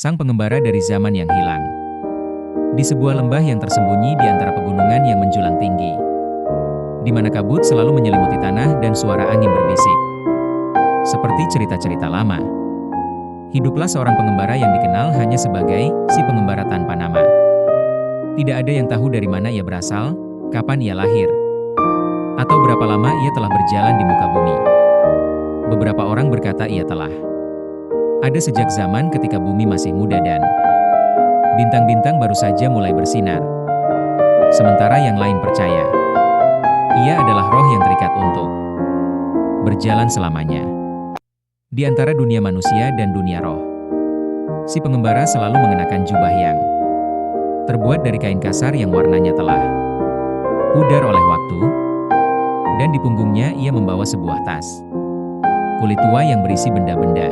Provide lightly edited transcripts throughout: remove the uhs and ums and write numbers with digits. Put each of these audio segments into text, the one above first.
sang pengembara dari zaman yang hilang. Di sebuah lembah yang tersembunyi di antara pegunungan yang menjulang tinggi, di mana kabut selalu menyelimuti tanah dan suara angin berbisik. Seperti cerita-cerita lama, hiduplah seorang pengembara yang dikenal hanya sebagai si pengembara tanpa nama. Tidak ada yang tahu dari mana ia berasal, kapan ia lahir, atau berapa lama ia telah berjalan di muka bumi. Beberapa orang berkata ia telah ada sejak zaman ketika bumi masih muda dan bintang-bintang baru saja mulai bersinar. Sementara yang lain percaya ia adalah roh yang terikat untuk berjalan selamanya di antara dunia manusia dan dunia roh. Si pengembara selalu mengenakan jubah yang terbuat dari kain kasar yang warnanya telah pudar oleh waktu, dan di punggungnya ia membawa sebuah tas kulit tua yang berisi benda-benda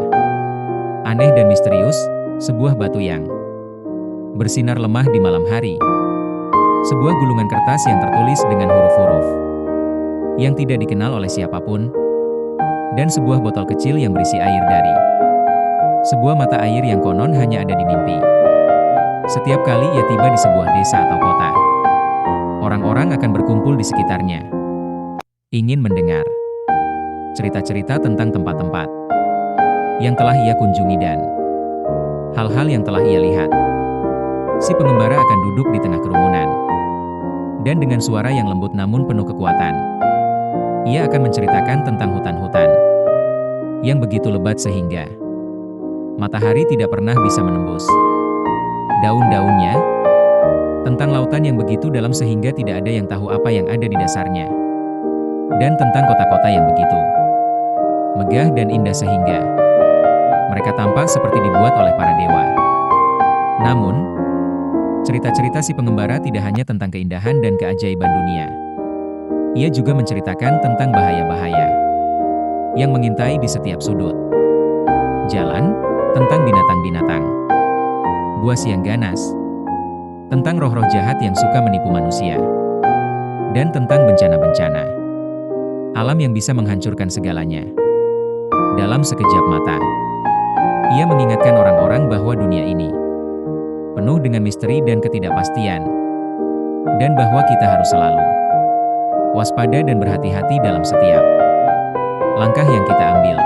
aneh dan misterius, sebuah batu yang bersinar lemah di malam hari, sebuah gulungan kertas yang tertulis dengan huruf-huruf yang tidak dikenal oleh siapapun, dan sebuah botol kecil yang berisi air dari sebuah mata air yang konon hanya ada di mimpi. Setiap kali ia tiba di sebuah desa atau kota, orang-orang akan berkumpul di sekitarnya, ingin mendengar cerita-cerita tentang tempat-tempat yang telah ia kunjungi dan hal-hal yang telah ia lihat. Si pengembara akan duduk di tengah kerumunan, dan dengan suara yang lembut namun penuh kekuatan, ia akan menceritakan tentang hutan-hutan yang begitu lebat sehingga matahari tidak pernah bisa menembus daun-daunnya, tentang lautan yang begitu dalam sehingga tidak ada yang tahu apa yang ada di dasarnya, dan tentang kota-kota yang begitu megah dan indah sehingga mereka tampak seperti dibuat oleh para dewa. Namun, cerita-cerita si pengembara tidak hanya tentang keindahan dan keajaiban dunia. Ia juga menceritakan tentang bahaya-bahaya yang mengintai di setiap sudut jalan, tentang binatang-binatang buas yang ganas, tentang roh-roh jahat yang suka menipu manusia, dan tentang bencana-bencana alam yang bisa menghancurkan segalanya dalam sekejap mata. Ia mengingatkan orang-orang bahwa dunia ini penuh dengan misteri dan ketidakpastian, dan bahwa kita harus selalu waspada dan berhati-hati dalam setiap langkah yang kita ambil.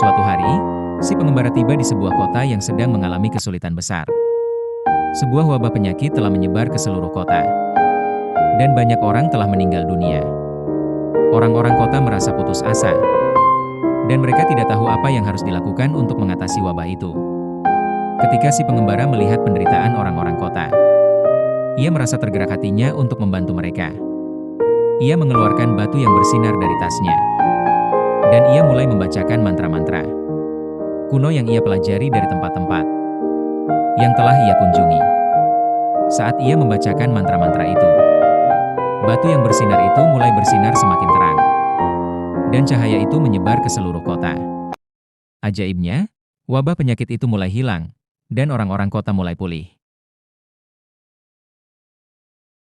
Suatu hari, si pengembara tiba di sebuah kota yang sedang mengalami kesulitan besar. Sebuah wabah penyakit telah menyebar ke seluruh kota, dan banyak orang telah meninggal dunia. Orang-orang kota merasa putus asa, dan mereka tidak tahu apa yang harus dilakukan untuk mengatasi wabah itu. Ketika si pengembara melihat penderitaan orang-orang kota, ia merasa tergerak hatinya untuk membantu mereka. Ia mengeluarkan batu yang bersinar dari tasnya, dan ia mulai membacakan mantra-mantra kuno yang ia pelajari dari tempat-tempat yang telah ia kunjungi. Saat ia membacakan mantra-mantra itu, batu yang bersinar itu mulai bersinar semakin terang, dan cahaya itu menyebar ke seluruh kota. Ajaibnya, wabah penyakit itu mulai hilang, dan orang-orang kota mulai pulih.